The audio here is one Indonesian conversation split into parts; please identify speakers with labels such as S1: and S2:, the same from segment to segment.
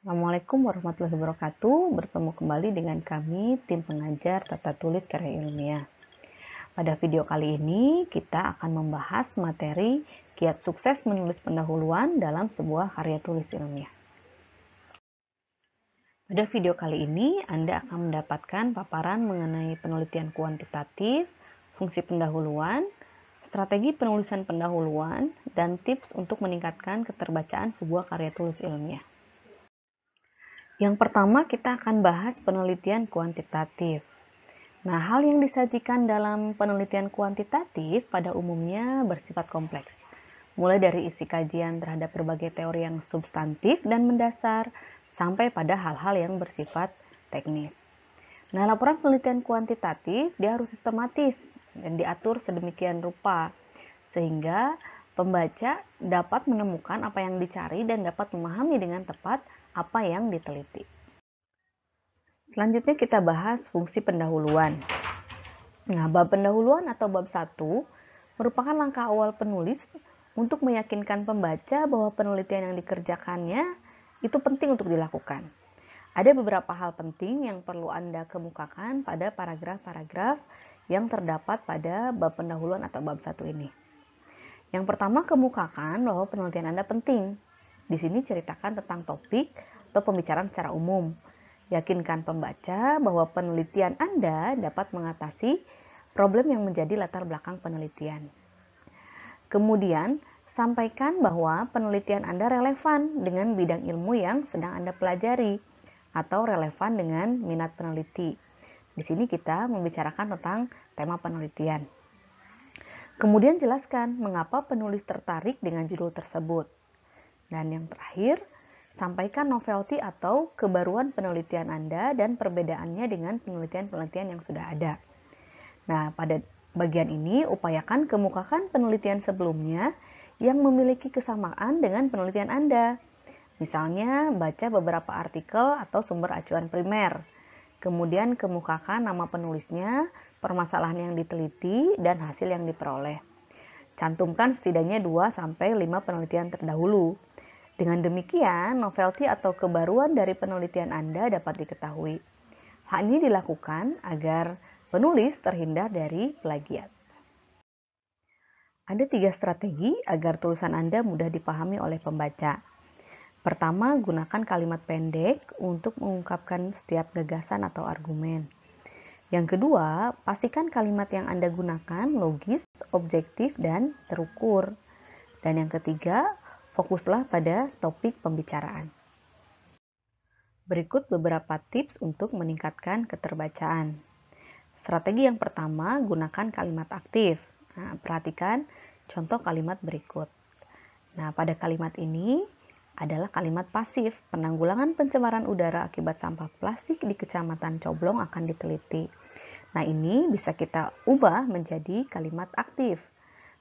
S1: Assalamualaikum warahmatullahi wabarakatuh. Bertemu kembali dengan kami, tim pengajar tata tulis karya ilmiah. Pada video kali ini, kita akan membahas materi kiat sukses menulis pendahuluan dalam sebuah karya tulis ilmiah. Pada video kali ini, Anda akan mendapatkan paparan mengenai penelitian kuantitatif, fungsi pendahuluan, strategi penulisan pendahuluan, dan tips untuk meningkatkan keterbacaan sebuah karya tulis ilmiah. Yang pertama, kita akan bahas penelitian kuantitatif. Nah, hal yang disajikan dalam penelitian kuantitatif pada umumnya bersifat kompleks, mulai dari isi kajian terhadap berbagai teori yang substantif dan mendasar, sampai pada hal-hal yang bersifat teknis. Nah, laporan penelitian kuantitatif dia harus sistematis dan diatur sedemikian rupa, sehingga pembaca dapat menemukan apa yang dicari dan dapat memahami dengan tepat apa yang diteliti. Selanjutnya kita bahas fungsi pendahuluan. Nah, bab pendahuluan atau bab 1 merupakan langkah awal penulis untuk meyakinkan pembaca bahwa penelitian yang dikerjakannya itu penting untuk dilakukan. Ada beberapa hal penting yang perlu Anda kemukakan pada paragraf-paragraf yang terdapat pada bab pendahuluan atau bab 1 ini. Yang pertama, kemukakan bahwa penelitian Anda penting. Di sini ceritakan tentang topik atau pembicaraan secara umum. Yakinkan pembaca bahwa penelitian Anda dapat mengatasi problem yang menjadi latar belakang penelitian. Kemudian, sampaikan bahwa penelitian Anda relevan dengan bidang ilmu yang sedang Anda pelajari atau relevan dengan minat peneliti. Di sini kita membicarakan tentang tema penelitian. Kemudian jelaskan mengapa penulis tertarik dengan judul tersebut. Dan yang terakhir, sampaikan novelty atau kebaruan penelitian Anda dan perbedaannya dengan penelitian-penelitian yang sudah ada. Nah, pada bagian ini upayakan kemukakan penelitian sebelumnya yang memiliki kesamaan dengan penelitian Anda. Misalnya, baca beberapa artikel atau sumber acuan primer. Kemudian kemukakan nama penulisnya, permasalahan yang diteliti, dan hasil yang diperoleh. Cantumkan setidaknya 2-5 penelitian terdahulu. Dengan demikian, novelty atau kebaruan dari penelitian Anda dapat diketahui. Hal ini dilakukan agar penulis terhindar dari plagiat. Ada 3 strategi agar tulisan Anda mudah dipahami oleh pembaca. Pertama, gunakan kalimat pendek untuk mengungkapkan setiap gagasan atau argumen. Yang kedua, pastikan kalimat yang Anda gunakan logis, objektif, dan terukur. Dan yang ketiga, fokuslah pada topik pembicaraan. Berikut beberapa tips untuk meningkatkan keterbacaan. Strategi yang pertama, gunakan kalimat aktif. Nah, perhatikan contoh kalimat berikut. Nah, pada kalimat ini adalah kalimat pasif. Penanggulangan pencemaran udara akibat sampah plastik di Kecamatan Coblong akan diteliti. Nah, ini bisa kita ubah menjadi kalimat aktif.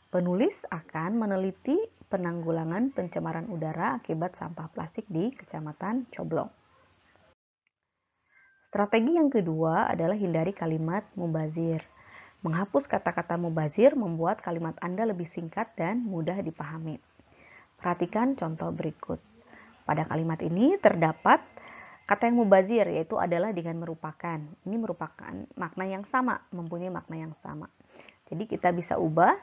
S1: Penulis akan meneliti penanggulangan pencemaran udara akibat sampah plastik di Kecamatan Coblong. Strategi yang kedua adalah hindari kalimat mubazir. Menghapus kata-kata mubazir membuat kalimat Anda lebih singkat dan mudah dipahami. Perhatikan contoh berikut. Pada kalimat ini terdapat kata yang mubazir, yaitu adalah dengan merupakan. Ini merupakan makna yang sama, mempunyai makna yang sama. Jadi kita bisa ubah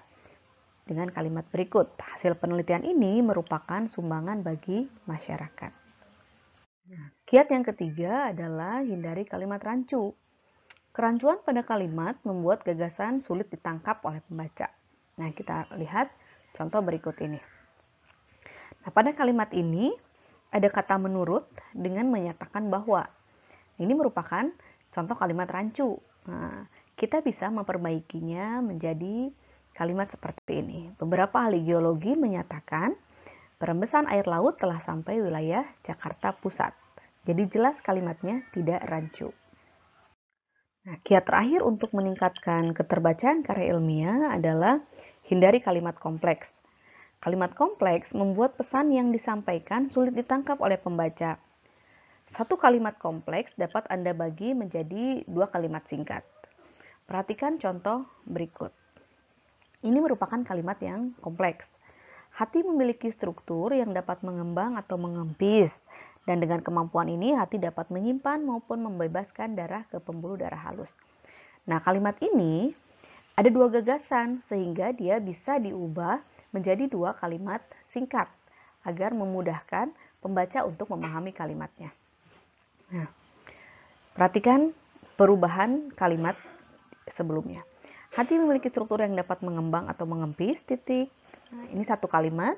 S1: dengan kalimat berikut. Hasil penelitian ini merupakan sumbangan bagi masyarakat. Kiat yang ketiga adalah hindari kalimat rancu. Kerancuan pada kalimat membuat gagasan sulit ditangkap oleh pembaca. Nah, kita lihat contoh berikut ini. Nah, pada kalimat ini ada kata menurut dengan menyatakan bahwa. Ini merupakan contoh kalimat rancu. Nah, kita bisa memperbaikinya menjadi kalimat seperti ini. Beberapa ahli geologi menyatakan perembesan air laut telah sampai wilayah Jakarta Pusat. Jadi jelas kalimatnya tidak rancu. Nah, kiat terakhir untuk meningkatkan keterbacaan karya ilmiah adalah hindari kalimat kompleks. Kalimat kompleks membuat pesan yang disampaikan sulit ditangkap oleh pembaca. Satu kalimat kompleks dapat Anda bagi menjadi 2 kalimat singkat. Perhatikan contoh berikut. Ini merupakan kalimat yang kompleks. Hati memiliki struktur yang dapat mengembang atau mengempis. Dan dengan kemampuan ini, hati dapat menyimpan maupun membebaskan darah ke pembuluh darah halus. Nah, kalimat ini ada dua gagasan sehingga dia bisa diubah menjadi dua kalimat singkat agar memudahkan pembaca untuk memahami kalimatnya. Nah, perhatikan perubahan kalimat sebelumnya. Hati memiliki struktur yang dapat mengembang atau mengempis, titik. Nah, ini satu kalimat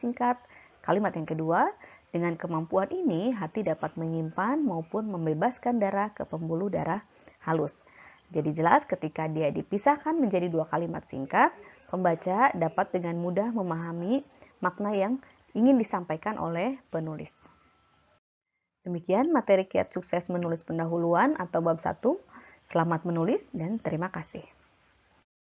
S1: singkat. Kalimat yang kedua, dengan kemampuan ini, hati dapat menyimpan maupun membebaskan darah ke pembuluh darah halus. Jadi jelas ketika dia dipisahkan menjadi dua kalimat singkat, pembaca dapat dengan mudah memahami makna yang ingin disampaikan oleh penulis. Demikian materi kiat sukses menulis pendahuluan atau bab 1. Selamat menulis dan terima kasih.